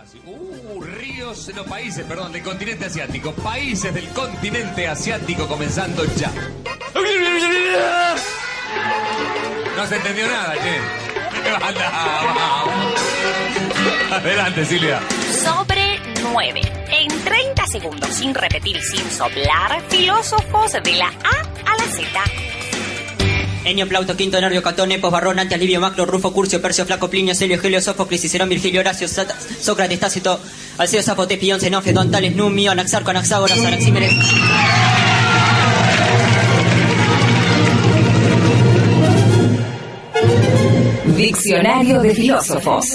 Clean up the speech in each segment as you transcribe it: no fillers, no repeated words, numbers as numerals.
Ríos, no, países, perdón, del continente asiático. Países del continente asiático comenzando ya. No se entendió nada, che. Adelante, Silvia. Sobre 9. En 30 segundos, sin repetir y sin soplar, filósofos de la A a la Z. Enio, Plauto, Quinto, Nervio, Catón, Epos, Barrón, Antia, Livio, Macro, Rufo, Curcio, Percio, Flaco, Plinio, Celio, Helio, Sófocles, Cicerón, Virgilio, Horacio, Sócrates, Tácito, Alceo, Zapote, Pión, Zenón, Tales, Numio, Anaxarco, Anaxágoras, Anaxímenes. Diccionario de filósofos.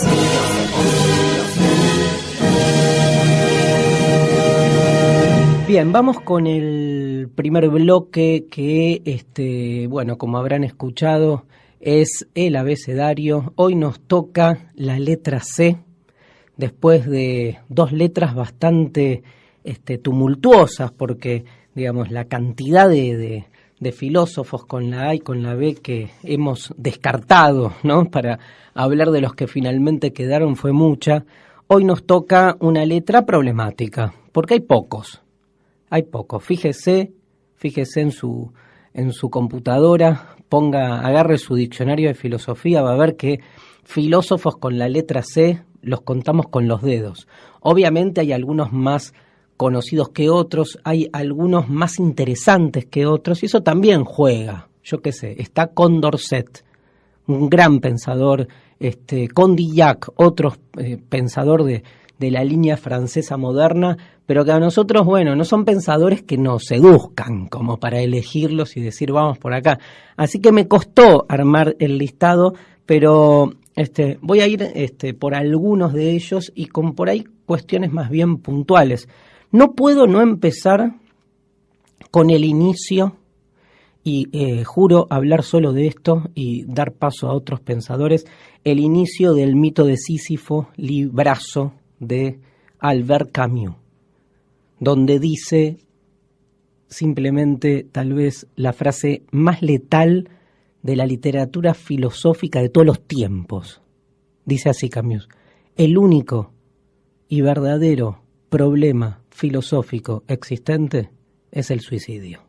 Bien, vamos con el primer bloque que, bueno, como habrán escuchado, es el abecedario. Hoy nos toca la letra C, después de dos letras bastante tumultuosas, porque, digamos, la cantidad de filósofos con la A y con la B que hemos descartado, ¿no?, para hablar de los que finalmente quedaron fue mucha. Hoy nos toca una letra problemática, porque hay pocos. Fíjese en su computadora, agarre su diccionario de filosofía, va a ver que filósofos con la letra C los contamos con los dedos. Obviamente hay algunos más conocidos que otros, hay algunos más interesantes que otros, y eso también juega. Yo qué sé, está Condorcet, un gran pensador, Condillac, otro pensador de la línea francesa moderna, pero que a nosotros, bueno, no son pensadores que nos seduzcan como para elegirlos y decir vamos por acá. Así que me costó armar el listado, pero voy a ir por algunos de ellos y con por ahí cuestiones más bien puntuales. No puedo no empezar con el inicio y juro hablar solo de esto y dar paso a otros pensadores, el inicio del mito de Sísifo, librazo de Albert Camus, donde dice simplemente tal vez la frase más letal de la literatura filosófica de todos los tiempos. Dice así Camus: el único y verdadero problema filosófico existente es el suicidio.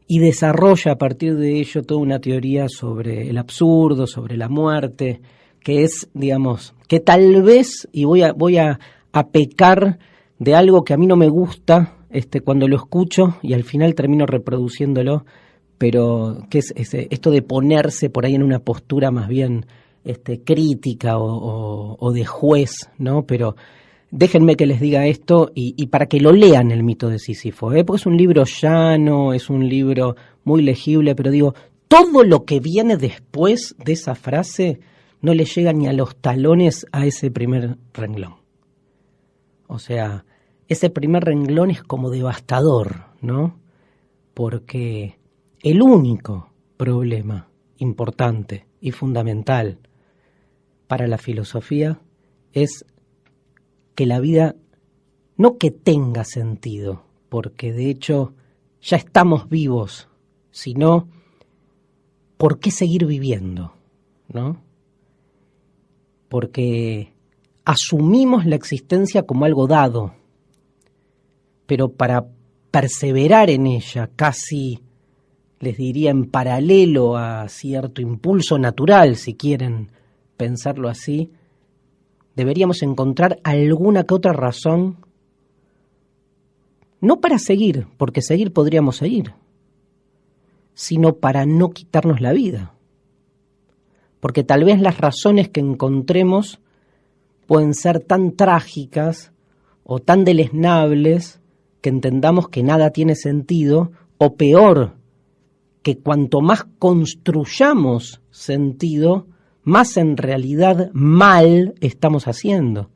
Y desarrolla a partir de ello toda una teoría sobre el absurdo, sobre la muerte, que es, digamos, que tal vez, y voy a pecar de algo que a mí no me gusta cuando lo escucho y al final termino reproduciéndolo, pero que es esto de ponerse por ahí en una postura más bien crítica o de juez, ¿no? Pero déjenme que les diga esto y para que lo lean, el mito de Sísifo, porque es un libro llano, es un libro muy legible, pero digo, todo lo que viene después de esa frase no le llega ni a los talones a ese primer renglón. O sea, ese primer renglón es como devastador, ¿no? Porque el único problema importante y fundamental para la filosofía es que la vida no que tenga sentido, porque de hecho ya estamos vivos, sino ¿por qué seguir viviendo?, ¿no? Porque asumimos la existencia como algo dado, pero para perseverar en ella, casi les diría en paralelo a cierto impulso natural, si quieren pensarlo así, deberíamos encontrar alguna que otra razón, no para seguir, porque seguir podríamos seguir, sino para no quitarnos la vida. Porque tal vez las razones que encontremos pueden ser tan trágicas o tan deleznables que entendamos que nada tiene sentido, o peor, que cuanto más construyamos sentido, más en realidad mal estamos haciendo.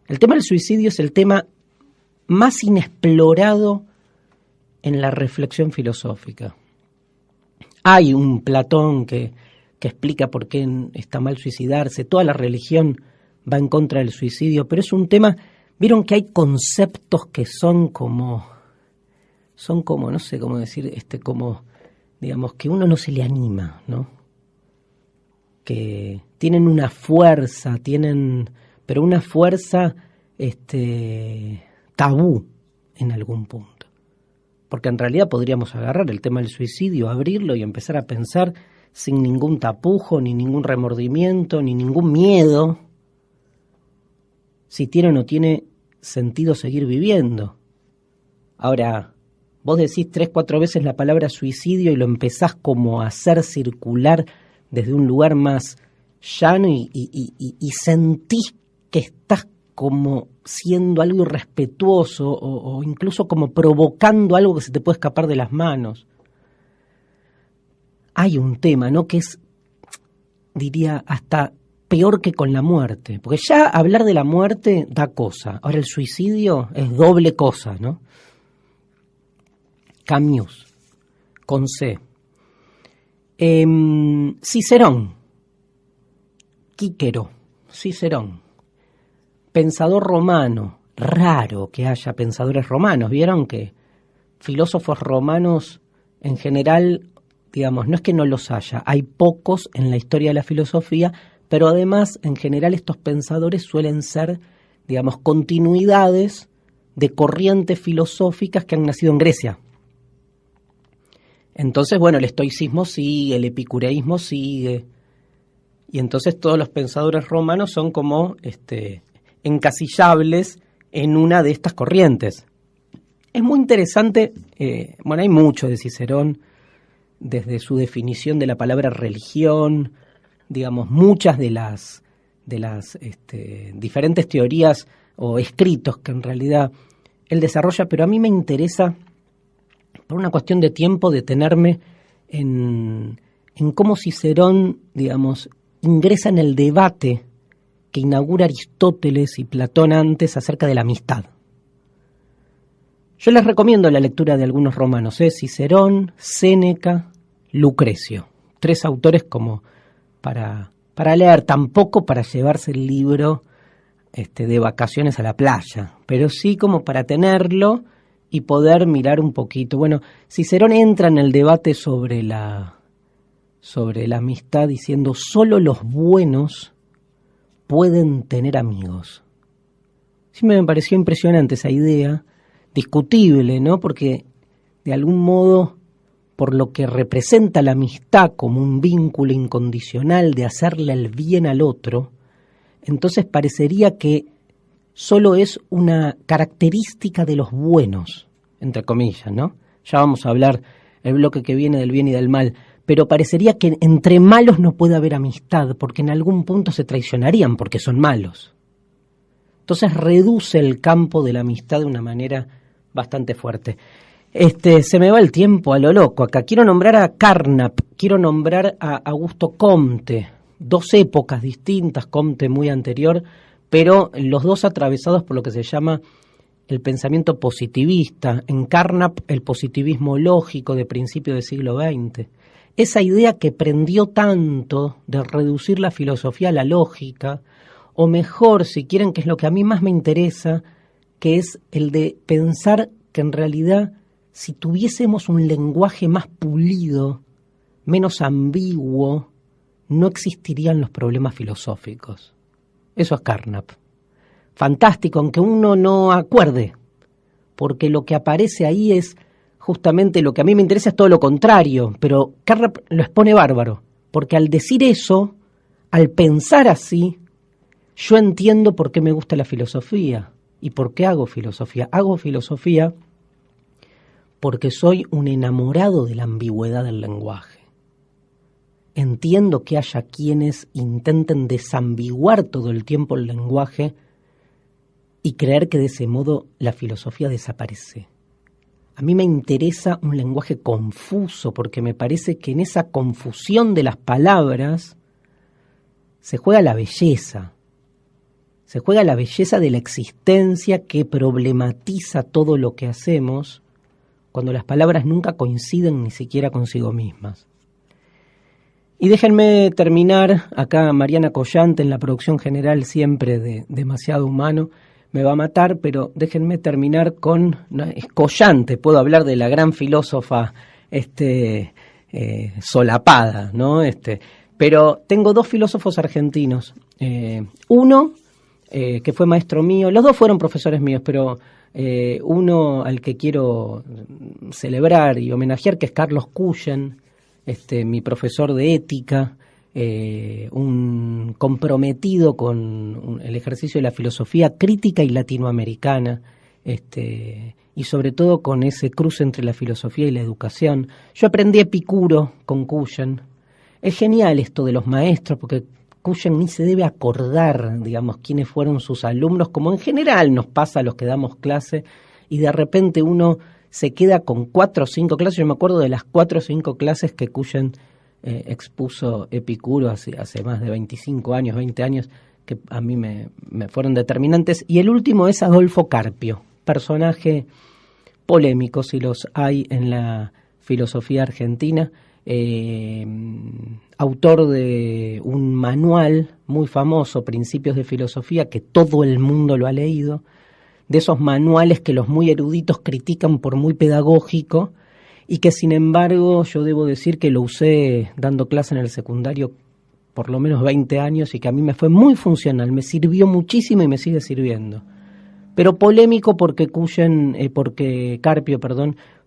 El tema del suicidio es el tema más inexplorado en la reflexión filosófica. Hay un Platón que explica por qué está mal suicidarse, toda la religión va en contra del suicidio, pero es un tema, vieron que hay conceptos que son como, no sé cómo decir, como, digamos, que uno no se le anima, ¿no? que tienen una fuerza, pero una fuerza tabú en algún punto. Porque en realidad podríamos agarrar el tema del suicidio, abrirlo y empezar a pensar sin ningún tapujo, ni ningún remordimiento, ni ningún miedo, si tiene o no tiene sentido seguir viviendo. Ahora, vos decís 3-4 veces la palabra suicidio y lo empezás como a hacer circular desde un lugar más llano y sentís que estás como siendo algo irrespetuoso o incluso como provocando algo que se te puede escapar de las manos. Hay un tema, ¿no?, que es, diría, hasta peor que con la muerte, porque ya hablar de la muerte da cosa, ahora el suicidio es doble cosa, ¿no? Camus, con C. Cicerón, Quíquero, Cicerón, pensador romano, raro que haya pensadores romanos, vieron que filósofos romanos en general, digamos, no es que no los haya, hay pocos en la historia de la filosofía, pero además en general estos pensadores suelen ser, digamos, continuidades de corrientes filosóficas que han nacido en Grecia. Entonces, bueno, el estoicismo sigue, el epicureísmo sigue, y entonces todos los pensadores romanos son como encasillables en una de estas corrientes. Es muy interesante, bueno, hay mucho de Cicerón, desde su definición de la palabra religión, digamos, muchas de las diferentes teorías o escritos que en realidad él desarrolla, pero a mí me interesa, por una cuestión de tiempo, detenerme en cómo Cicerón, digamos, ingresa en el debate que inaugura Aristóteles y Platón antes acerca de la amistad. Yo les recomiendo la lectura de algunos romanos, Cicerón, Séneca, Lucrecio, 3 autores como para leer, tampoco para llevarse el libro de vacaciones a la playa, pero sí como para tenerlo y poder mirar un poquito. Bueno, Cicerón entra en el debate sobre la amistad diciendo: solo los buenos pueden tener amigos. Sí, me pareció impresionante esa idea, discutible, ¿no? Porque de algún modo, por lo que representa la amistad como un vínculo incondicional de hacerle el bien al otro, entonces parecería que solo es una característica de los buenos, entre comillas, ¿no? Ya vamos a hablar el bloque que viene del bien y del mal, pero parecería que entre malos no puede haber amistad, porque en algún punto se traicionarían porque son malos. Entonces reduce el campo de la amistad de una manera bastante fuerte. Se me va el tiempo a lo loco acá. Quiero nombrar a Carnap, quiero nombrar a Augusto Comte, 2 épocas distintas, Comte muy anterior, pero los 2 atravesados por lo que se llama el pensamiento positivista. En Carnap, el positivismo lógico de principio del siglo XX. Esa idea que prendió tanto de reducir la filosofía a la lógica, o mejor, si quieren, que es lo que a mí más me interesa, que es el de pensar que en realidad, si tuviésemos un lenguaje más pulido, menos ambiguo, no existirían los problemas filosóficos. Eso es Carnap. Fantástico, aunque uno no acuerde, porque lo que aparece ahí es justamente lo que a mí me interesa, es todo lo contrario, pero Carnap lo expone bárbaro, porque al decir eso, al pensar así, yo entiendo por qué me gusta la filosofía y por qué hago filosofía. Hago filosofía porque soy un enamorado de la ambigüedad del lenguaje. Entiendo que haya quienes intenten desambiguar todo el tiempo el lenguaje y creer que de ese modo la filosofía desaparece. A mí me interesa un lenguaje confuso porque me parece que en esa confusión de las palabras se juega la belleza. Se juega la belleza de la existencia que problematiza todo lo que hacemos cuando las palabras nunca coinciden ni siquiera consigo mismas. Y déjenme terminar, acá Mariana Collante en la producción general siempre de Demasiado Humano, me va a matar, pero déjenme terminar con, no, es Collante, puedo hablar de la gran filósofa solapada, ¿no? Pero tengo dos filósofos argentinos. Uno, que fue maestro mío, los dos fueron profesores míos, pero uno al que quiero celebrar y homenajear, que es Carlos Cuyen, mi profesor de ética, un comprometido con el ejercicio de la filosofía crítica y latinoamericana, y sobre todo con ese cruce entre la filosofía y la educación. Yo aprendí Epicuro con Cuyen. Es genial esto de los maestros, porque Cuyen ni se debe acordar, digamos, quiénes fueron sus alumnos, como en general nos pasa a los que damos clase, y de repente uno se queda con 4 o 5 clases. Yo me acuerdo de las 4 o 5 clases que Cuyen expuso Epicuro hace más de 25 años, 20 años, que a mí me fueron determinantes. Y el último es Adolfo Carpio, personaje polémico, si los hay en la filosofía argentina, autor de un manual muy famoso, Principios de Filosofía, que todo el mundo lo ha leído, de esos manuales que los muy eruditos critican por muy pedagógico, y que sin embargo yo debo decir que lo usé dando clase en el secundario por lo menos 20 años y que a mí me fue muy funcional, me sirvió muchísimo y me sigue sirviendo. Pero polémico porque Carpio,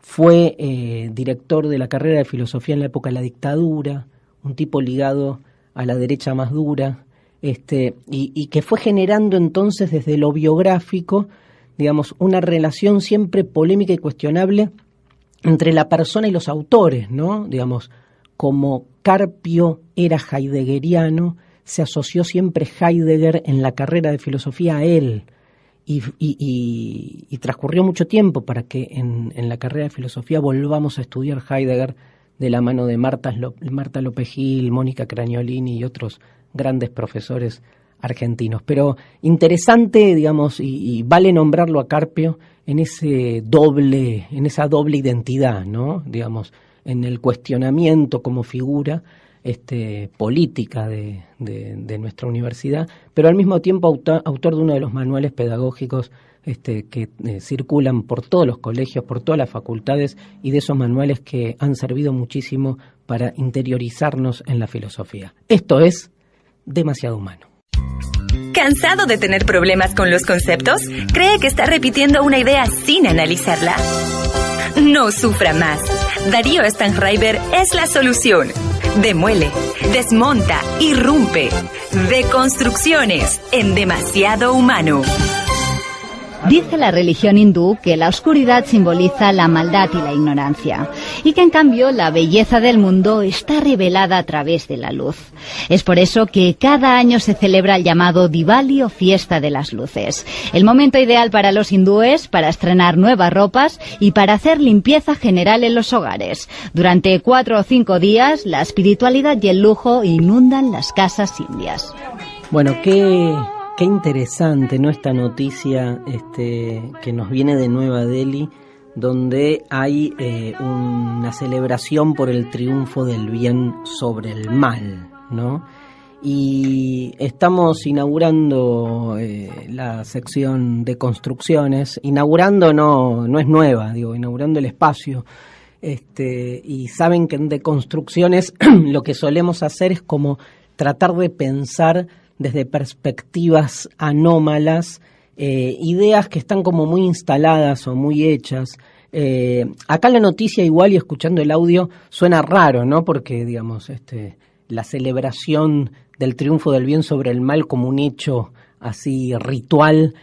fue director de la carrera de filosofía en la época de la dictadura, un tipo ligado a la derecha más dura, y que fue generando entonces desde lo biográfico, digamos, una relación siempre polémica y cuestionable entre la persona y los autores, ¿no? Digamos, como Carpio era heideggeriano, se asoció siempre Heidegger en la carrera de filosofía a él, y transcurrió mucho tiempo para que en la carrera de filosofía volvamos a estudiar Heidegger de la mano de Marta López Gil, Mónica Cragnolini y otros grandes profesores argentinos. Pero interesante, digamos, y vale nombrarlo a Carpio en esa doble identidad, ¿no? Digamos, en el cuestionamiento como figura política de nuestra universidad, pero al mismo tiempo autor de uno de los manuales pedagógicos que circulan por todos los colegios, por todas las facultades, y de esos manuales que han servido muchísimo para interiorizarnos en la filosofía. Esto es Demasiado Humano. ¿Cansado de tener problemas con los conceptos? ¿Cree que está repitiendo una idea sin analizarla? No sufra más. Darío Stanraiver es la solución. Demuele, desmonta, irrumpe. Deconstrucciones en Demasiado Humano. Dice la religión hindú que la oscuridad simboliza la maldad y la ignorancia, y que en cambio la belleza del mundo está revelada a través de la luz. Es por eso que cada año se celebra el llamado Diwali o Fiesta de las Luces, el momento ideal para los hindúes para estrenar nuevas ropas y para hacer limpieza general en los hogares. Durante 4 o 5 días, la espiritualidad y el lujo inundan las casas indias. Bueno, qué interesante, ¿no? Esta noticia que nos viene de Nueva Delhi, donde hay una celebración por el triunfo del bien sobre el mal, ¿no? Y estamos inaugurando la sección de construcciones. Inaugurando no es nueva, inaugurando el espacio. Y saben que en deconstrucciones lo que solemos hacer es como tratar de pensar desde perspectivas anómalas, ideas que están como muy instaladas o muy hechas. Acá la noticia igual, y escuchando el audio, suena raro, ¿no? Porque, digamos, la celebración del triunfo del bien sobre el mal como un hecho así ritual,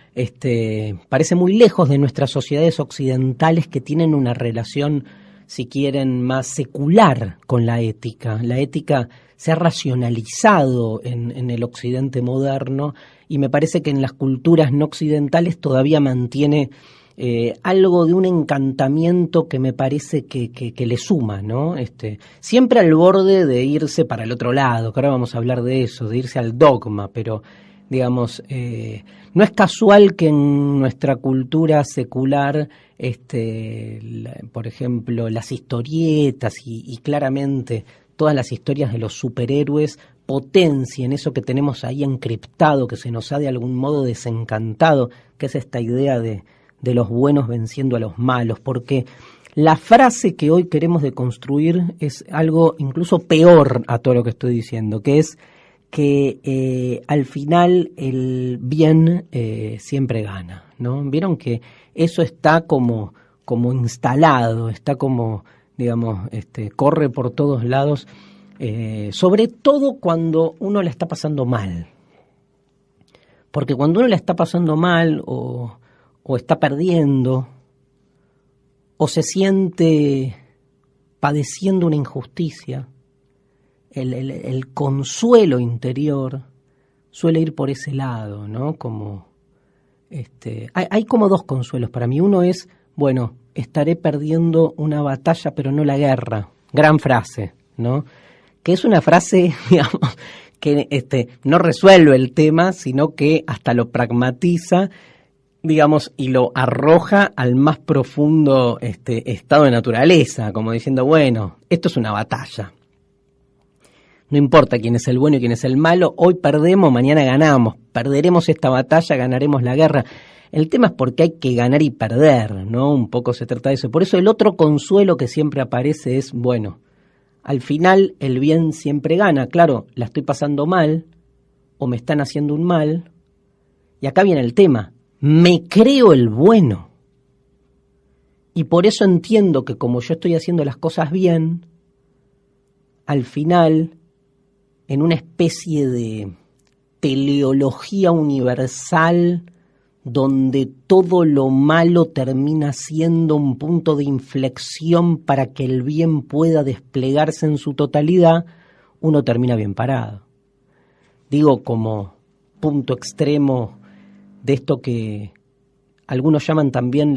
parece muy lejos de nuestras sociedades occidentales que tienen una relación, si quieren, más secular con la ética. La ética se ha racionalizado en el occidente moderno, y me parece que en las culturas no occidentales todavía mantiene algo de un encantamiento que me parece que le suma, ¿no? Siempre al borde de irse para el otro lado, que ahora vamos a hablar de eso, de irse al dogma, pero digamos, no es casual que en nuestra cultura secular, por ejemplo, las historietas y claramente todas las historias de los superhéroes potencien eso que tenemos ahí encriptado, que se nos ha de algún modo desencantado, que es esta idea de los buenos venciendo a los malos, porque La frase que hoy queremos deconstruir es algo incluso peor a todo lo que estoy diciendo, que es que al final el bien siempre gana, ¿no? Vieron que eso está como instalado, está como, digamos, corre por todos lados, sobre todo cuando uno la está pasando mal. Porque cuando uno la está pasando mal o está perdiendo o se siente padeciendo una injusticia, el consuelo interior suele ir por ese lado, ¿no? Como hay como dos consuelos para mí. Uno es, bueno, estaré perdiendo una batalla pero no la guerra. Gran frase, ¿no? Que es una frase, digamos, que no resuelve el tema, sino que hasta lo pragmatiza, digamos, y lo arroja al más profundo estado de naturaleza, como diciendo, bueno, esto es una batalla. No importa quién es el bueno y quién es el malo, hoy perdemos, mañana ganamos, perderemos esta batalla, ganaremos la guerra. El tema es porque hay que ganar y perder, ¿no? Un poco se trata de eso. Por eso el otro consuelo que siempre aparece es, bueno, al final el bien siempre gana. Claro, la estoy pasando mal o me están haciendo un mal. Y acá viene el tema, me creo el bueno. Y por eso entiendo que como yo estoy haciendo las cosas bien, al final, en una especie de teleología universal donde todo lo malo termina siendo un punto de inflexión para que el bien pueda desplegarse en su totalidad, uno termina bien parado. Digo, como punto extremo de esto que algunos llaman también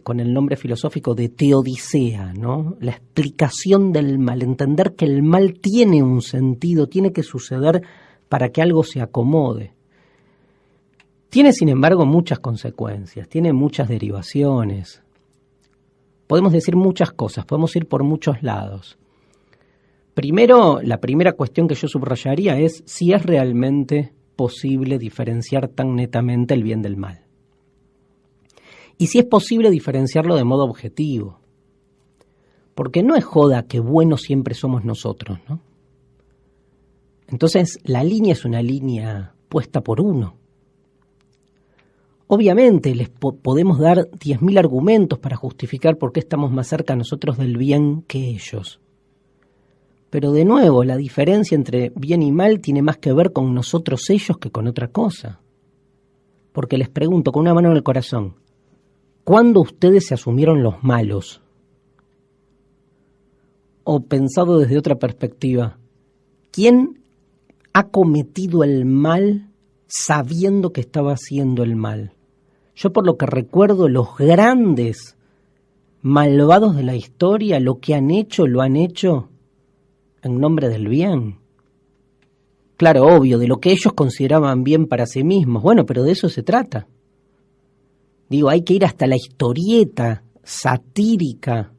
con el nombre filosófico de teodicea, ¿no? La explicación del mal, entender que el mal tiene un sentido, tiene que suceder para que algo se acomode. Tiene, sin embargo, muchas consecuencias, tiene muchas derivaciones. Podemos decir muchas cosas, podemos ir por muchos lados. Primero, la primera cuestión que yo subrayaría es si es realmente posible diferenciar tan netamente el bien del mal. Y si es posible diferenciarlo de modo objetivo. Porque no es joda que buenos siempre somos nosotros, ¿no? Entonces, la línea es una línea puesta por uno. Obviamente, les podemos dar 10.000 argumentos para justificar por qué estamos más cerca nosotros del bien que ellos. Pero de nuevo, la diferencia entre bien y mal tiene más que ver con nosotros ellos que con otra cosa. Porque les pregunto con una mano en el corazón, ¿cuándo ustedes se asumieron los malos? O pensado desde otra perspectiva, ¿quién ha cometido el mal sabiendo que estaba haciendo el mal? Yo por lo que recuerdo, los grandes malvados de la historia, lo que han hecho, lo han hecho en nombre del bien. Claro, obvio, de lo que ellos consideraban bien para sí mismos. Bueno, pero de eso se trata. Digo, hay que ir hasta la historieta satírica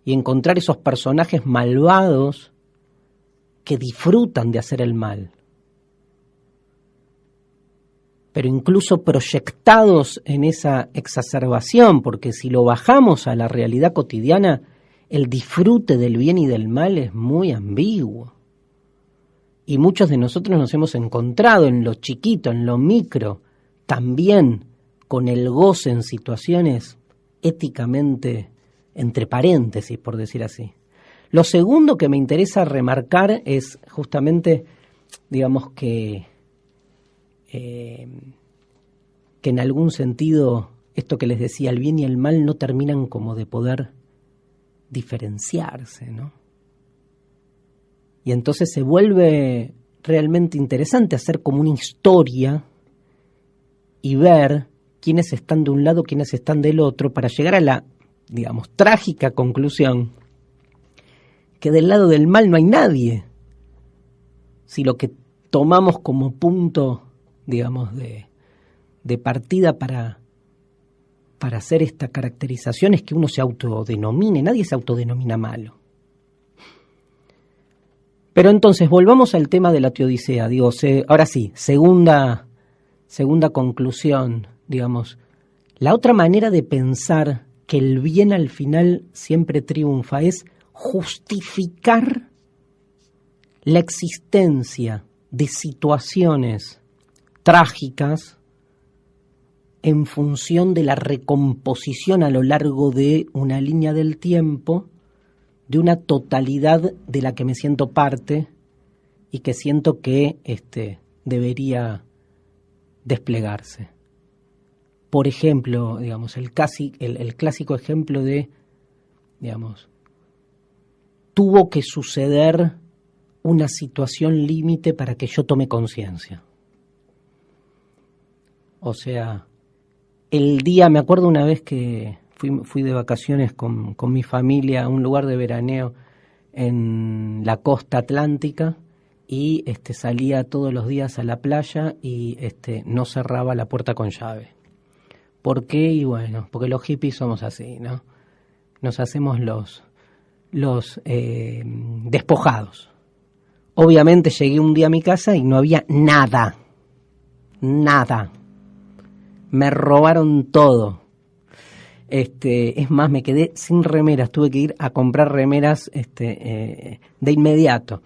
y encontrar esos personajes malvados que disfrutan de hacer el mal. Pero incluso proyectados en esa exacerbación, porque si lo bajamos a la realidad cotidiana, el disfrute del bien y del mal es muy ambiguo. Y muchos de nosotros nos hemos encontrado en lo chiquito, en lo micro, también con el goce en situaciones éticamente entre paréntesis, por decir así. Lo segundo que me interesa remarcar es justamente, digamos, que en algún sentido esto que les decía, el bien y el mal no terminan como de poder diferenciarse, ¿no? Y entonces se vuelve realmente interesante hacer como una historia y ver quiénes están de un lado, quiénes están del otro, para llegar a la, digamos, trágica conclusión que del lado del mal no hay nadie. Si lo que tomamos como punto, digamos, de partida para hacer esta caracterización es que uno se autodenomine, nadie se autodenomina malo. Pero entonces, volvamos al tema de la teodicea. Digo, ahora sí, segunda conclusión, digamos. La otra manera de pensar que el bien al final siempre triunfa, es justificar la existencia de situaciones trágicas en función de la recomposición a lo largo de una línea del tiempo de una totalidad de la que me siento parte y que siento que debería desplegarse. Por ejemplo, digamos, el clásico ejemplo de, digamos, tuvo que suceder una situación límite para que yo tome conciencia. O sea, me acuerdo una vez que fui de vacaciones con mi familia a un lugar de veraneo en la costa atlántica y salía todos los días a la playa y no cerraba la puerta con llave. ¿Por qué? Y bueno, porque los hippies somos así, ¿no? Nos hacemos los despojados. Obviamente llegué un día a mi casa y no había nada. Me robaron todo. Es más, me quedé sin remeras, tuve que ir a comprar remeras de inmediato.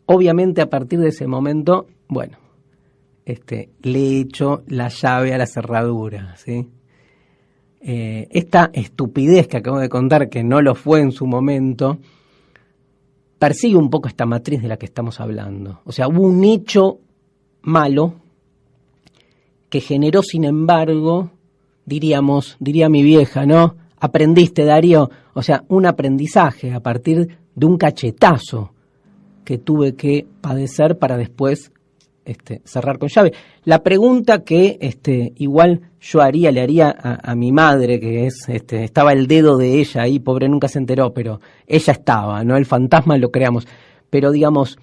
Obviamente a partir de ese momento, bueno, le he hecho la llave a la cerradura, ¿sí? Esta estupidez que acabo de contar, que no lo fue en su momento, persigue un poco esta matriz de la que estamos hablando. O sea, hubo un hecho malo que generó, sin embargo, diría mi vieja, ¿no? Aprendiste, Darío, o sea, un aprendizaje a partir de un cachetazo que tuve que padecer para después cerrar con llave. La pregunta que igual yo le haría a mi madre, que es estaba el dedo de ella ahí, pobre, nunca se enteró, pero ella estaba, ¿no? El fantasma lo creamos. Pero digamos,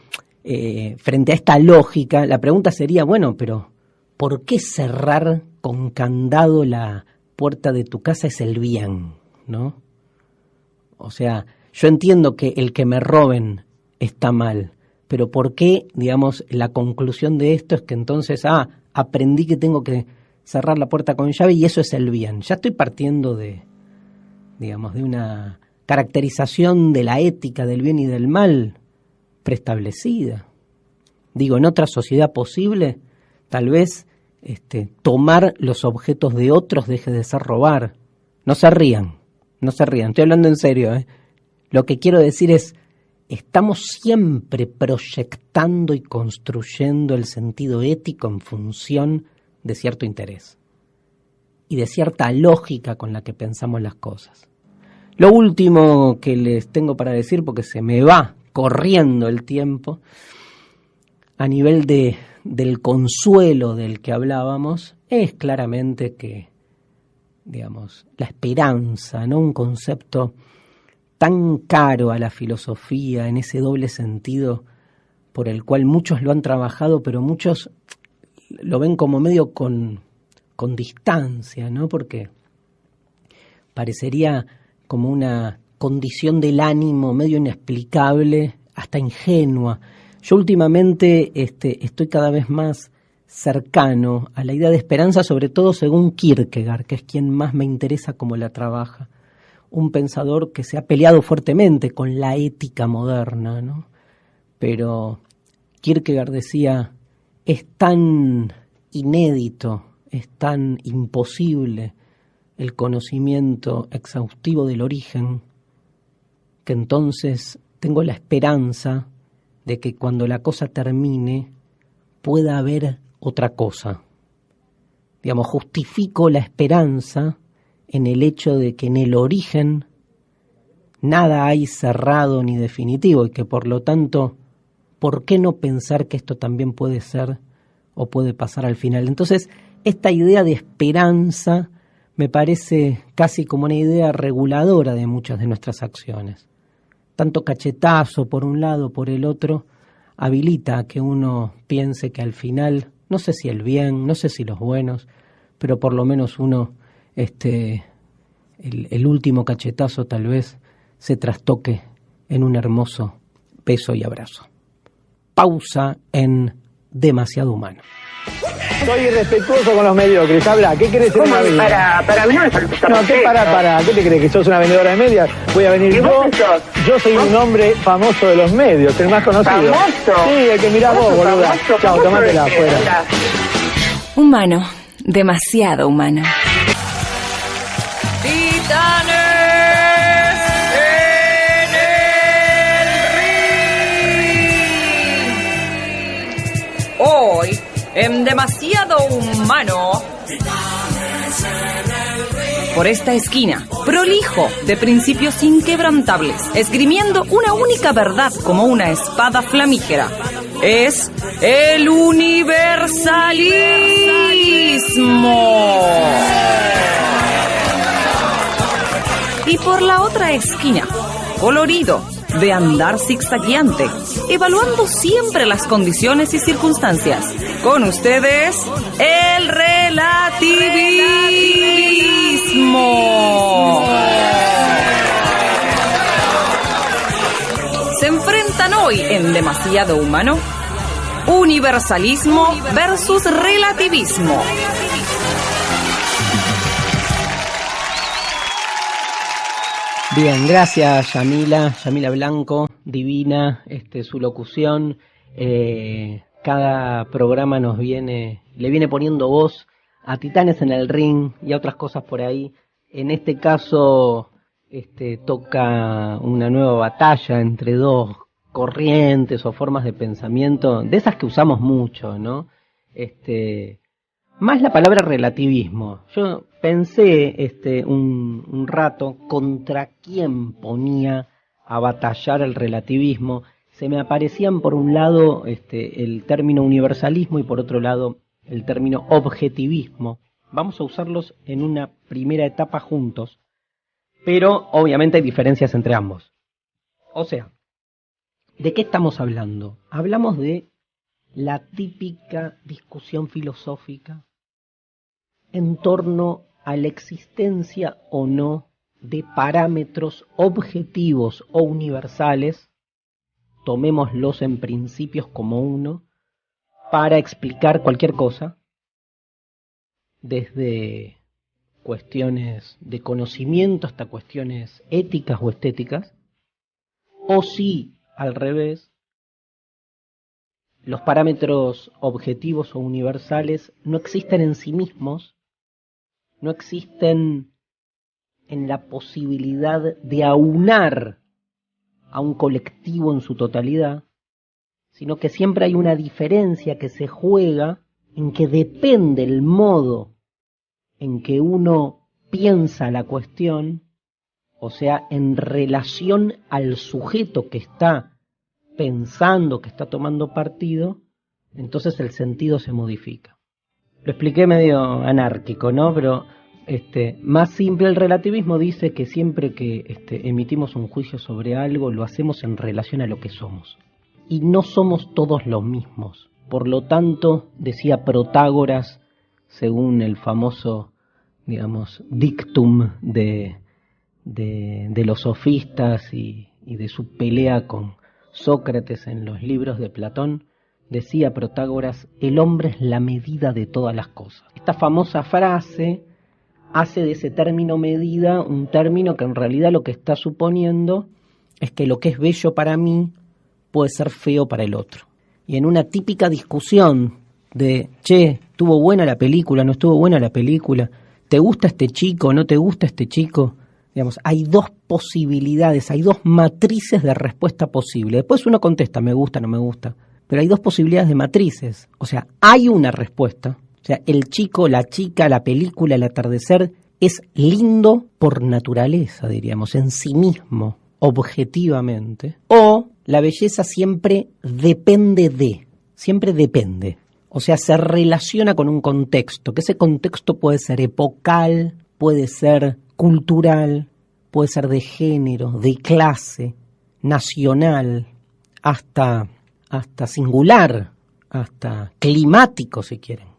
frente a esta lógica, la pregunta sería, bueno, pero ¿por qué cerrar con candado la puerta de tu casa es el bien, ¿no? O sea, yo entiendo que el que me roben está mal, pero ¿por qué, digamos, la conclusión de esto es que entonces, aprendí que tengo que cerrar la puerta con llave y eso es el bien? Ya estoy partiendo de una caracterización de la ética del bien y del mal preestablecida. Digo, en otra sociedad posible, tal vez tomar los objetos de otros deje de ser robar. No se rían, estoy hablando en serio, ¿eh? Lo que quiero decir es, estamos siempre proyectando y construyendo el sentido ético en función de cierto interés y de cierta lógica con la que pensamos las cosas. Lo último que les tengo para decir, porque se me va corriendo el tiempo, a nivel del consuelo del que hablábamos, es claramente que, digamos, la esperanza, ¿no? Un concepto tan caro a la filosofía, en ese doble sentido por el cual muchos lo han trabajado, pero muchos lo ven como medio con distancia, ¿no? Porque parecería como una condición del ánimo medio inexplicable, hasta ingenua. Yo últimamente estoy cada vez más cercano a la idea de esperanza, sobre todo según Kierkegaard, que es quien más me interesa cómo la trabaja. Un pensador que se ha peleado fuertemente con la ética moderna, ¿no? Pero Kierkegaard decía, es tan inédito, es tan imposible el conocimiento exhaustivo del origen, que entonces tengo la esperanza de que cuando la cosa termine pueda haber otra cosa. Digamos, justifico la esperanza en el hecho de que en el origen nada hay cerrado ni definitivo y que por lo tanto, ¿por qué no pensar que esto también puede ser o puede pasar al final? Entonces, esta idea de esperanza me parece casi como una idea reguladora de muchas de nuestras acciones. Tanto cachetazo por un lado, por el otro, habilita a que uno piense que al final, no sé si el bien, no sé si los buenos, pero por lo menos uno, el último cachetazo tal vez se trastoque en un hermoso beso y abrazo. Pausa en Demasiado Humano. Soy irrespetuoso con los mediocres. Habla, ¿qué querés ser una vida? Para mí no me falta. No, ¿qué para? ¿Qué te crees? ¿Que sos una vendedora de medias? Voy a venir yo. Yo soy un hombre famoso de los medios, el más conocido. ¿Famoso? Sí, el que mirás vos, boluda. Chao, tomátela afuera. Humano, demasiado humano. Titanes en el ring. Hoy, en Demasiado Humano, por esta esquina, prolijo, de principios inquebrantables, esgrimiendo una única verdad como una espada flamígera, es el universalismo. Y por la otra esquina, colorido, de andar zigzagueante, evaluando siempre las condiciones y circunstancias. Con ustedes, el relativismo. Se enfrentan hoy en Demasiado Humano, universalismo versus relativismo. Bien, gracias Yamila Blanco, divina su locución. Cada programa le viene poniendo voz a Titanes en el Ring y a otras cosas por ahí. En este caso toca una nueva batalla entre dos corrientes o formas de pensamiento, de esas que usamos mucho, ¿no? Más la palabra relativismo. Yo pensé un rato contra quién ponía a batallar el relativismo. Se me aparecían por un lado el término universalismo y por otro lado el término objetivismo. Vamos a usarlos en una primera etapa juntos, pero obviamente hay diferencias entre ambos. O sea, ¿de qué estamos hablando? Hablamos de la típica discusión filosófica en torno a la existencia o no de parámetros objetivos o universales, tomémoslos en principios como uno, para explicar cualquier cosa, desde cuestiones de conocimiento hasta cuestiones éticas o estéticas, o si, al revés, los parámetros objetivos o universales no existen en sí mismos, no existen en la posibilidad de aunar a un colectivo en su totalidad, sino que siempre hay una diferencia que se juega en que depende el modo en que uno piensa la cuestión, o sea, en relación al sujeto que está pensando, que está tomando partido, entonces el sentido se modifica. Lo expliqué medio anárquico, ¿no? Pero más simple, el relativismo dice que siempre que emitimos un juicio sobre algo, lo hacemos en relación a lo que somos. Y no somos todos los mismos. Por lo tanto, decía Protágoras, según el famoso, digamos, dictum de los sofistas y de su pelea con Sócrates en los libros de Platón, decía Protágoras, el hombre es la medida de todas las cosas. Esta famosa frase hace de ese término medida un término que en realidad lo que está suponiendo es que lo que es bello para mí puede ser feo para el otro. Y en una típica discusión de, ¿estuvo buena la película? ¿No estuvo buena la película? ¿Te gusta este chico? ¿No te gusta este chico? Digamos, hay dos posibilidades, hay dos matrices de respuesta posible. Después uno contesta, me gusta, no me gusta. Pero hay dos posibilidades de matrices. O sea, hay una respuesta. O sea, el chico, la chica, la película, el atardecer es lindo por naturaleza, diríamos, en sí mismo, objetivamente. O la belleza siempre depende. O sea, se relaciona con un contexto, que ese contexto puede ser epocal, puede ser cultural, puede ser de género, de clase, nacional, hasta singular, hasta climático si quieren.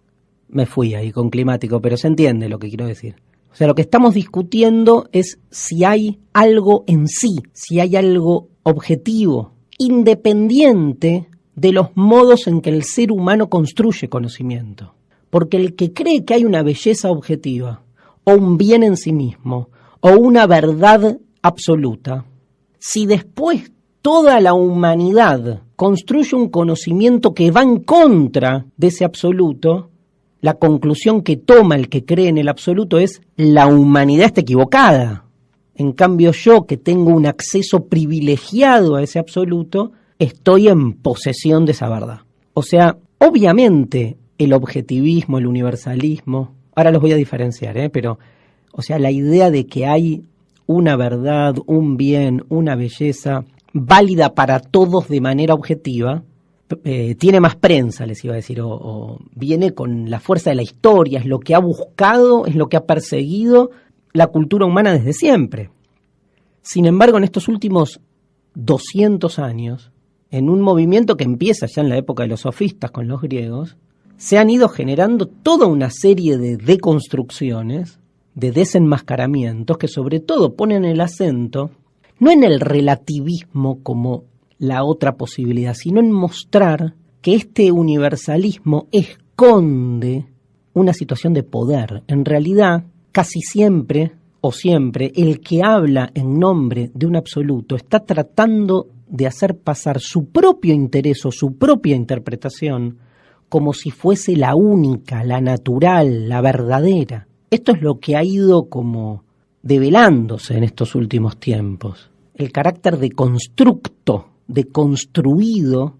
Me fui ahí con climático, pero se entiende lo que quiero decir. O sea, lo que estamos discutiendo es si hay algo en sí, si hay algo objetivo, independiente de los modos en que el ser humano construye conocimiento. Porque el que cree que hay una belleza objetiva, o un bien en sí mismo, o una verdad absoluta, si después toda la humanidad construye un conocimiento que va en contra de ese absoluto, la conclusión que toma el que cree en el absoluto es: la humanidad está equivocada. En cambio, yo, que tengo un acceso privilegiado a ese absoluto, estoy en posesión de esa verdad. O sea, obviamente el objetivismo, el universalismo, ahora los voy a diferenciar, pero, o sea, la idea de que hay una verdad, un bien, una belleza válida para todos de manera objetiva, tiene más prensa, les iba a decir, o viene con la fuerza de la historia, es lo que ha buscado, es lo que ha perseguido la cultura humana desde siempre. Sin embargo, en estos últimos 200 años, en un movimiento que empieza ya en la época de los sofistas con los griegos, se han ido generando toda una serie de deconstrucciones, de desenmascaramientos, que sobre todo ponen el acento no en el relativismo como la otra posibilidad, sino en mostrar que este universalismo esconde una situación de poder. En realidad, casi siempre o siempre, el que habla en nombre de un absoluto está tratando de hacer pasar su propio interés o su propia interpretación como si fuese la única, la natural, la verdadera. Esto es lo que ha ido como develándose en estos últimos tiempos. El carácter de constructo, de construido,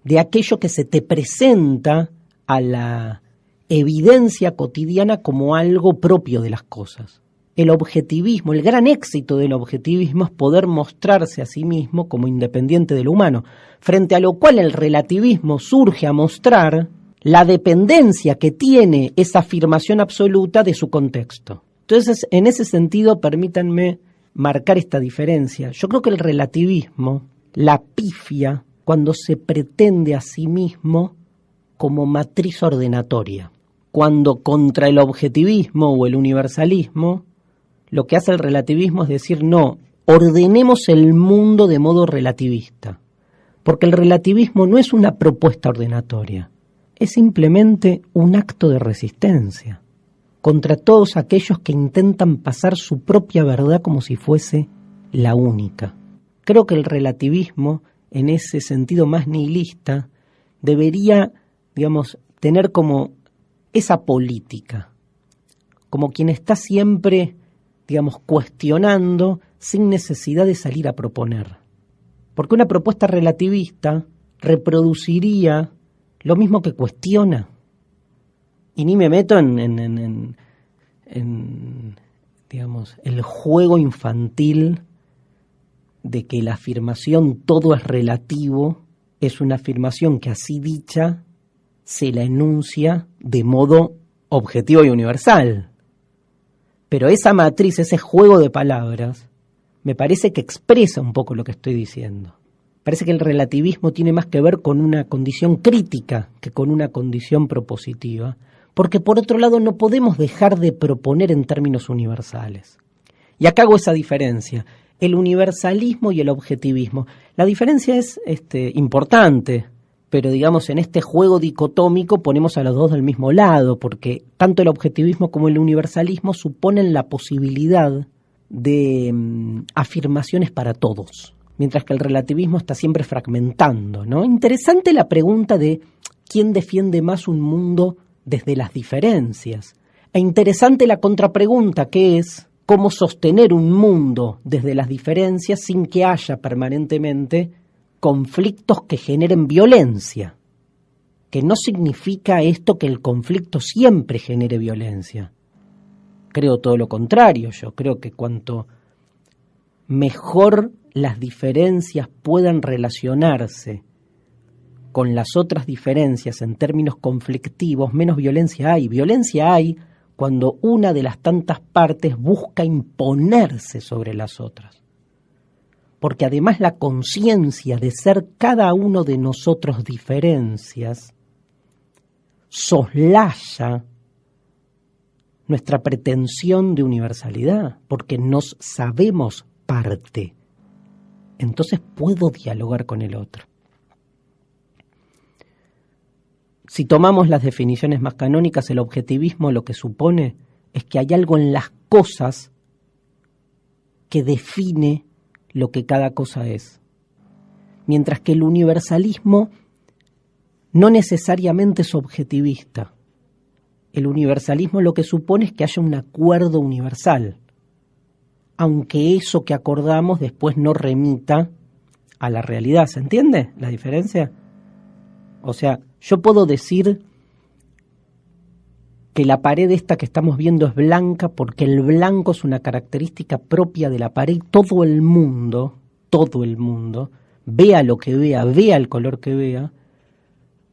de aquello que se te presenta a la evidencia cotidiana como algo propio de las cosas. El objetivismo, el gran éxito del objetivismo es poder mostrarse a sí mismo como independiente de lo humano, frente a lo cual el relativismo surge a mostrar la dependencia que tiene esa afirmación absoluta de su contexto. Entonces, en ese sentido, permítanme marcar esta diferencia. Yo creo que el relativismo la pifia cuando se pretende a sí mismo como matriz ordenatoria. Cuando contra el objetivismo o el universalismo, lo que hace el relativismo es decir, no, ordenemos el mundo de modo relativista. Porque el relativismo no es una propuesta ordenatoria, es simplemente un acto de resistencia contra todos aquellos que intentan pasar su propia verdad como si fuese la única. Creo que el relativismo, en ese sentido más nihilista, debería, tener como esa política, como quien está siempre, cuestionando sin necesidad de salir a proponer. Porque una propuesta relativista reproduciría lo mismo que cuestiona. Y ni me meto en el juego infantil de que la afirmación todo es relativo es una afirmación que así dicha se la enuncia de modo objetivo y universal. Pero esa matriz, ese juego de palabras, me parece que expresa un poco lo que estoy diciendo. Parece que el relativismo tiene más que ver con una condición crítica que con una condición propositiva, porque por otro lado no podemos dejar de proponer en términos universales. Y acá hago esa diferencia, el universalismo y el objetivismo. La diferencia es importante, pero en este juego dicotómico ponemos a los dos del mismo lado, porque tanto el objetivismo como el universalismo suponen la posibilidad de afirmaciones para todos, mientras que el relativismo está siempre fragmentando, ¿no? Interesante la pregunta de quién defiende más un mundo desde las diferencias. E interesante la contrapregunta, que es cómo sostener un mundo desde las diferencias sin que haya permanentemente conflictos que generen violencia. Que no significa esto que el conflicto siempre genere violencia. Creo todo lo contrario. Yo creo que cuanto mejor las diferencias puedan relacionarse con las otras diferencias en términos conflictivos, menos violencia hay. Violencia hay cuando una de las tantas partes busca imponerse sobre las otras. Porque además la conciencia de ser cada uno de nosotros diferencias soslaya nuestra pretensión de universalidad, porque nos sabemos parte. Entonces puedo dialogar con el otro. Si tomamos las definiciones más canónicas, el objetivismo lo que supone es que hay algo en las cosas que define lo que cada cosa es. Mientras que el universalismo no necesariamente es objetivista. El universalismo lo que supone es que haya un acuerdo universal, aunque eso que acordamos después no remita a la realidad. ¿Se entiende la diferencia? O sea, yo puedo decir que la pared esta que estamos viendo es blanca porque el blanco es una característica propia de la pared. Todo el mundo, vea lo que vea, vea el color que vea,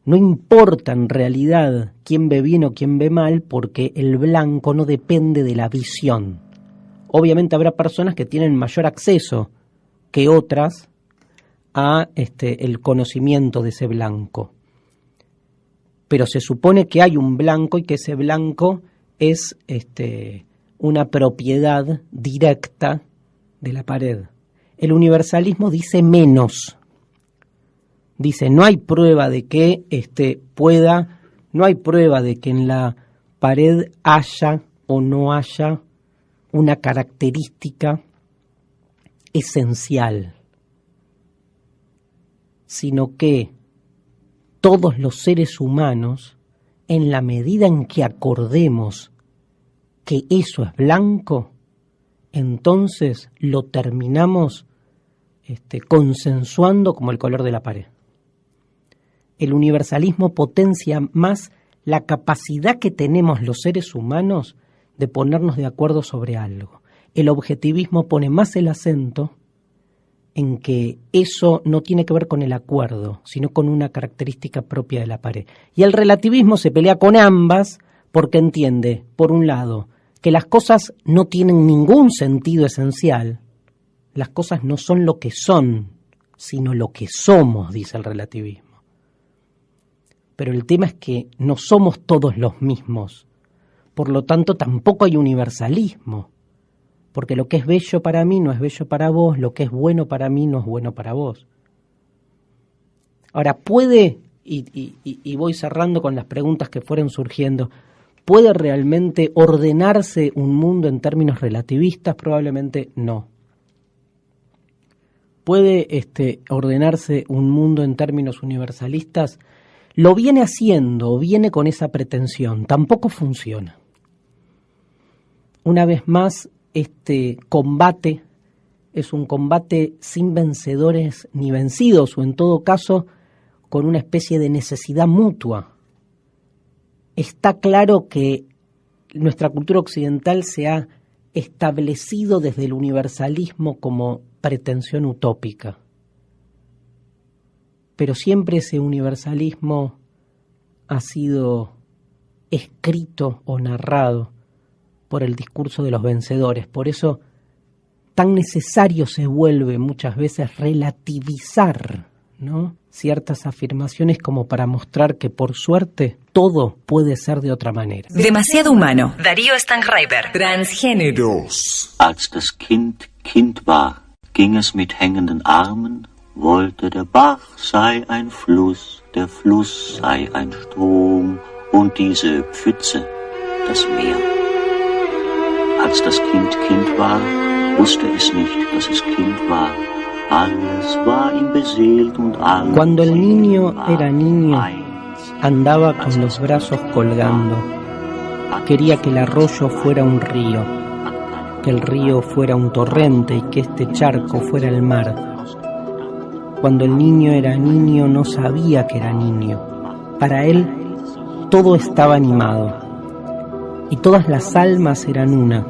no importa en realidad quién ve bien o quién ve mal, porque el blanco no depende de la visión. Obviamente habrá personas que tienen mayor acceso que otras a el conocimiento de ese blanco. Pero se supone que hay un blanco y que ese blanco es una propiedad directa de la pared. El universalismo dice menos. Dice, no hay prueba de que no hay prueba de que en la pared haya o no haya una característica esencial, sino que todos los seres humanos, en la medida en que acordemos que eso es blanco, entonces lo terminamos consensuando como el color de la pared. El universalismo potencia más la capacidad que tenemos los seres humanos de ponernos de acuerdo sobre algo. El objetivismo pone más el acento en que eso no tiene que ver con el acuerdo, sino con una característica propia de la pared. Y el relativismo se pelea con ambas porque entiende, por un lado, que las cosas no tienen ningún sentido esencial. Las cosas no son lo que son, sino lo que somos, dice el relativismo. Pero el tema es que no somos todos los mismos. Por lo tanto, tampoco hay universalismo. Porque lo que es bello para mí no es bello para vos, lo que es bueno para mí no es bueno para vos. Ahora, ¿puede, y voy cerrando con las preguntas que fueron surgiendo, ¿puede realmente ordenarse un mundo en términos relativistas? Probablemente no. ¿Puede ordenarse un mundo en términos universalistas? Lo viene haciendo, viene con esa pretensión, tampoco funciona. Una vez más, este combate es un combate sin vencedores ni vencidos, o en todo caso, con una especie de necesidad mutua. Está claro que nuestra cultura occidental se ha establecido desde el universalismo como pretensión utópica. Pero siempre ese universalismo ha sido escrito o narrado por el discurso de los vencedores. Por eso tan necesario se vuelve muchas veces relativizar, ¿no?, ciertas afirmaciones como para mostrar que por suerte todo puede ser de otra manera. Demasiado humano. Darío Stanghreiber. Transgéneros. Als das Kind Kind war, ging es mit hängenden Armen, wollte der Bach sei ein Fluss, der Fluss sei ein Strom und diese Pfütze das Meer. Als das Kind Kind war, wusste es nicht, dass es Kind war. Alles war ihm beseelt und alles. Cuando el niño era niño, andaba con los brazos colgando. Quería que el arroyo fuera un río, que el río fuera un torrente y que este charco fuera el mar. Cuando el niño era niño no sabía que era niño. Para él todo estaba animado y todas las almas eran una.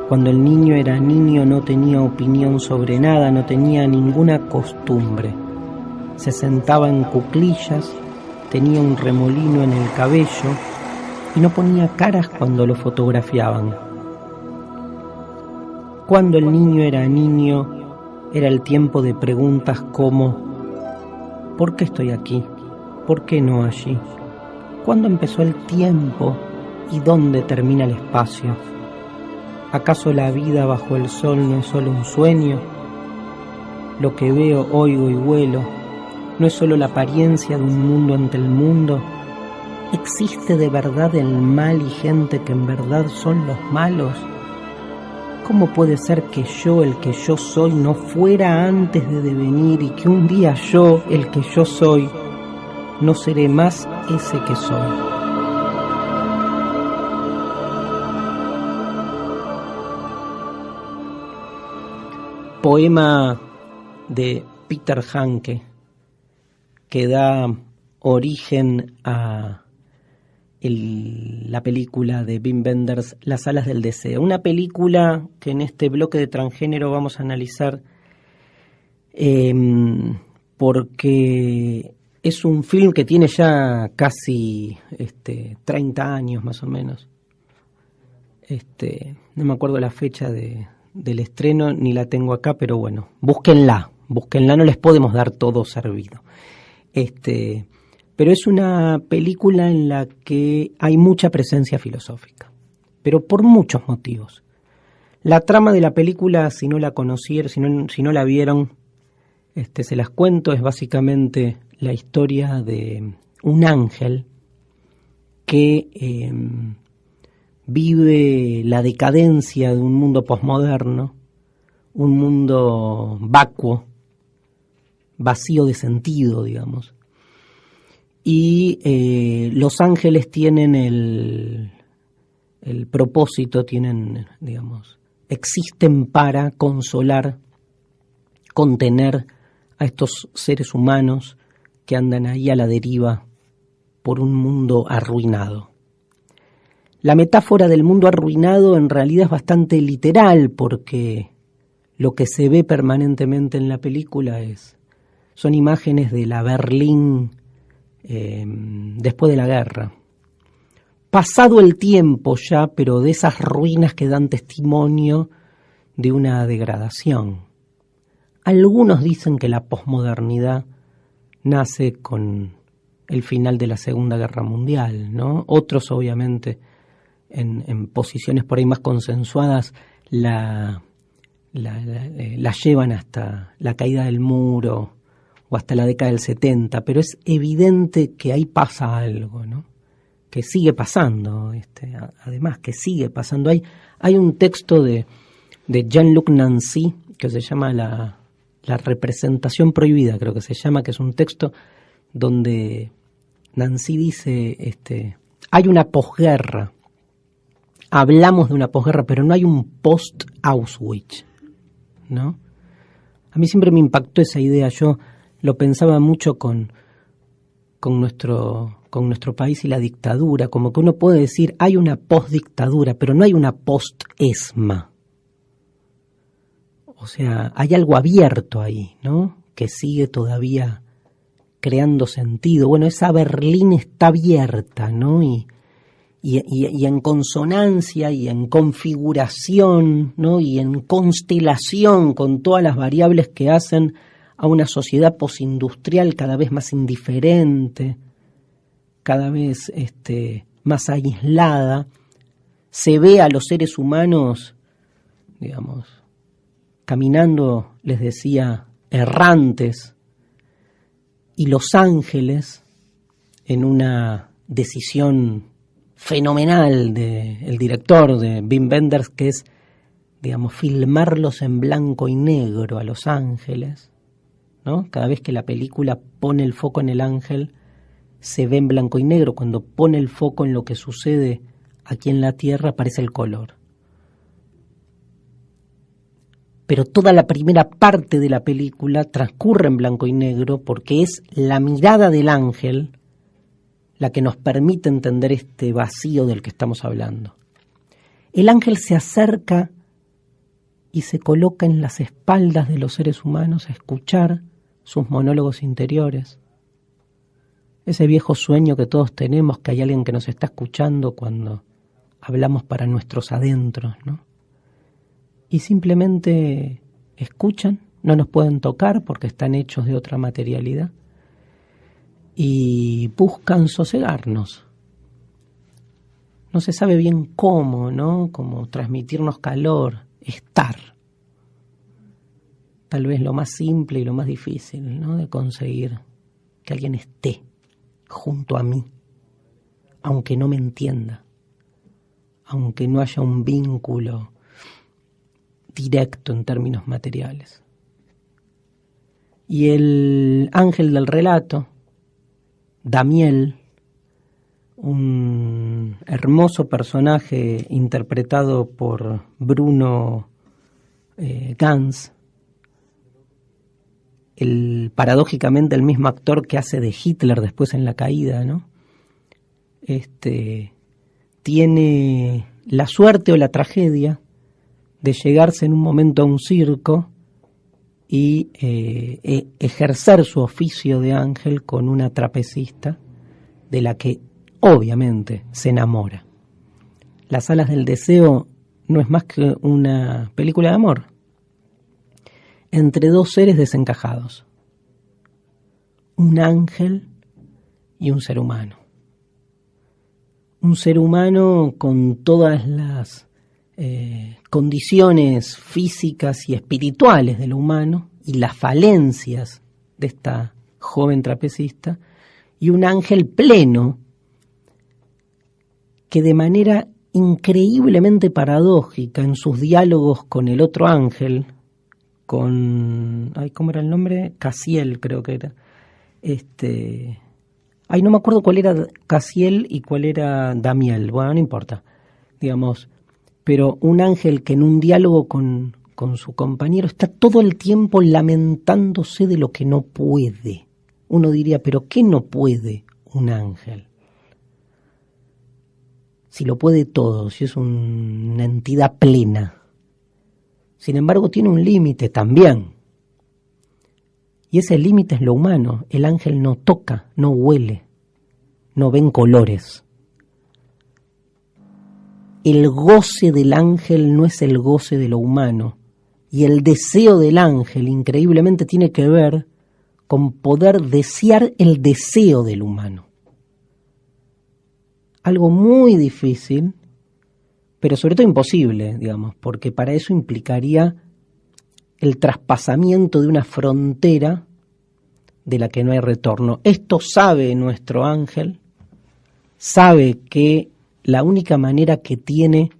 Cuando el niño era niño no tenía opinión sobre nada, no tenía ninguna costumbre. Se sentaba en cuclillas, tenía un remolino en el cabello y no ponía caras cuando lo fotografiaban. Cuando el niño era niño, era el tiempo de preguntas como ¿por qué estoy aquí? ¿Por qué no allí? ¿Cuándo empezó el tiempo y dónde termina el espacio? ¿Acaso la vida bajo el sol no es solo un sueño? Lo que veo, oigo y huelo, no es solo la apariencia de un mundo ante el mundo. ¿Existe de verdad el mal y gente que en verdad son los malos? ¿Cómo puede ser que yo, el que yo soy, no fuera antes de devenir y que un día yo, el que yo soy, no seré más ese que soy? Poema de Peter Handke que da origen a la película de Wim Wenders, Las alas del deseo. Una película que en este bloque de transgénero vamos a analizar porque es un film que tiene ya casi 30 años más o menos. No me acuerdo la fecha del estreno, ni la tengo acá, pero bueno, búsquenla, no les podemos dar todo servido. Pero es una película en la que hay mucha presencia filosófica, pero por muchos motivos. La trama de la película, si no la conocieron, si no la vieron, se las cuento, es básicamente la historia de un ángel que vive la decadencia de un mundo posmoderno, un mundo vacuo, vacío de sentido, digamos. Y los ángeles tienen el propósito, existen para consolar, contener a estos seres humanos que andan ahí a la deriva por un mundo arruinado. La metáfora del mundo arruinado en realidad es bastante literal, porque lo que se ve permanentemente en la película son imágenes de la Berlín después de la guerra. Pasado el tiempo ya, pero de esas ruinas que dan testimonio de una degradación. Algunos dicen que la posmodernidad nace con el final de la Segunda Guerra Mundial, ¿no? Otros, obviamente, en posiciones por ahí más consensuadas, la llevan hasta la caída del muro o hasta la década del 70, pero es evidente que ahí pasa algo, ¿no? Que sigue pasando, además que sigue pasando. Hay un texto de Jean-Luc Nancy que se llama la representación prohibida, creo que se llama, que es un texto donde Nancy dice, hay una posguerra, hablamos de una posguerra, pero no hay un post-Auschwitz, ¿no? A mí siempre me impactó esa idea, yo lo pensaba mucho con nuestro país y la dictadura, como que uno puede decir, hay una post-dictadura, pero no hay una post-ESMA. O sea, hay algo abierto ahí, ¿no? Que sigue todavía creando sentido. Bueno, esa Berlín está abierta, ¿no? Y en consonancia y en configuración, ¿no? Y en constelación con todas las variables que hacen a una sociedad posindustrial cada vez más indiferente, cada vez más aislada, se ve a los seres humanos, caminando, les decía, errantes, y los ángeles, en una decisión fenomenal del director, de Wim Wenders, que es, filmarlos en blanco y negro a los ángeles, ¿no? Cada vez que la película pone el foco en el ángel, se ve en blanco y negro. Cuando pone el foco en lo que sucede aquí en la Tierra, aparece el color. Pero toda la primera parte de la película transcurre en blanco y negro porque es la mirada del ángel la que nos permite entender este vacío del que estamos hablando. El ángel se acerca y se coloca en las espaldas de los seres humanos a escuchar sus monólogos interiores. Ese viejo sueño que todos tenemos, que hay alguien que nos está escuchando cuando hablamos para nuestros adentros, ¿no? Y simplemente escuchan, no nos pueden tocar porque están hechos de otra materialidad y buscan sosegarnos. No se sabe bien cómo, ¿no? Cómo transmitirnos calor, estar. Tal vez lo más simple y lo más difícil, ¿no? De conseguir que alguien esté junto a mí, aunque no me entienda, aunque no haya un vínculo directo en términos materiales. Y el ángel del relato, Damiel, un hermoso personaje interpretado por Bruno Ganz, paradójicamente el mismo actor que hace de Hitler después en La Caída, ¿no? Tiene la suerte o la tragedia de llegarse en un momento a un circo y ejercer su oficio de ángel con una trapecista de la que obviamente se enamora. Las alas del deseo no es más que una película de amor entre dos seres desencajados, un ángel y un ser humano. Un ser humano con todas las condiciones físicas y espirituales de lo humano y las falencias de esta joven trapecista, y un ángel pleno que de manera increíblemente paradójica en sus diálogos con el otro ángel, ¿cómo era el nombre? Casiel, creo que era. No me acuerdo cuál era Casiel y cuál era Damiel. Bueno, no importa, digamos. Pero un ángel que en un diálogo con su compañero está todo el tiempo lamentándose de lo que no puede. Uno diría, ¿pero qué no puede un ángel? Si lo puede todo, si es una entidad plena. Sin embargo, tiene un límite también. Y ese límite es lo humano. El ángel no toca, no huele, no ven colores. El goce del ángel no es el goce de lo humano. Y el deseo del ángel, increíblemente, tiene que ver con poder desear el deseo del humano. Algo muy difícil, pero sobre todo imposible, digamos, porque para eso implicaría el traspasamiento de una frontera de la que no hay retorno. Esto sabe nuestro ángel, sabe que la única manera que tiene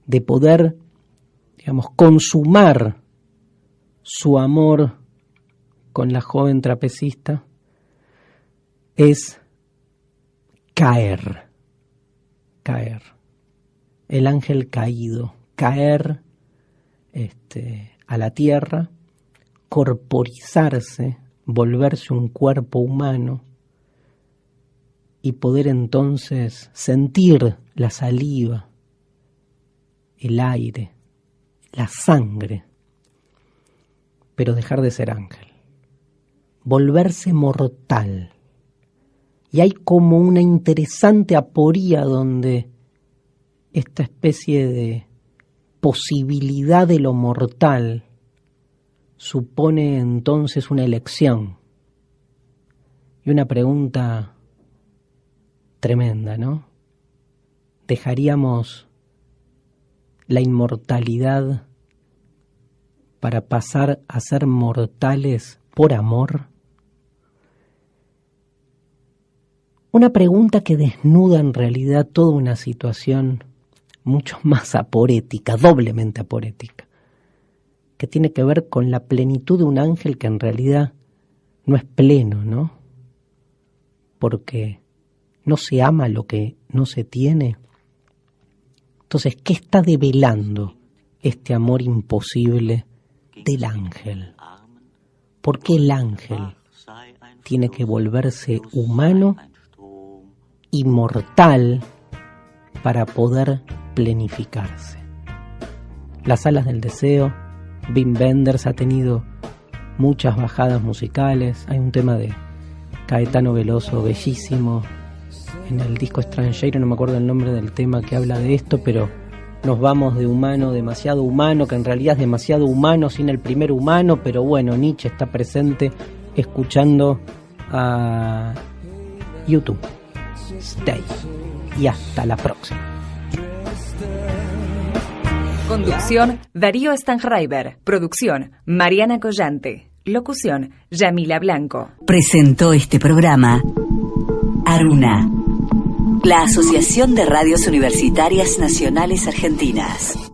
de poder, digamos, consumar su amor con la joven trapecista es caer. El ángel caído, caer a la tierra, corporizarse, volverse un cuerpo humano y poder entonces sentir la saliva, el aire, la sangre, pero dejar de ser ángel, volverse mortal. Y hay como una interesante aporía donde esta especie de posibilidad de lo mortal supone entonces una elección y una pregunta tremenda, ¿no? ¿Dejaríamos la inmortalidad para pasar a ser mortales por amor? Una pregunta que desnuda en realidad toda una situación mucho más aporética, doblemente aporética, que tiene que ver con la plenitud de un ángel que en realidad no es pleno, ¿no? Porque no se ama lo que no se tiene. Entonces, ¿qué está develando este amor imposible del ángel? ¿Por qué el ángel tiene que volverse humano, inmortal, para poder plenificarse? Las alas del deseo, Wim Wenders ha tenido muchas bajadas musicales. Hay un tema de Caetano Veloso bellísimo en el disco Extranjero, no me acuerdo el nombre del tema, que habla de esto, pero nos vamos de humano, demasiado humano, que en realidad es demasiado humano sin el primer humano. Pero bueno, Nietzsche está presente escuchando a YouTube. Stay. Y hasta la próxima. Conducción, Darío Stanraiver. Producción, Mariana Collante. Locución, Yamila Blanco. Presentó este programa Aruna, la Asociación de Radios Universitarias Nacionales Argentinas.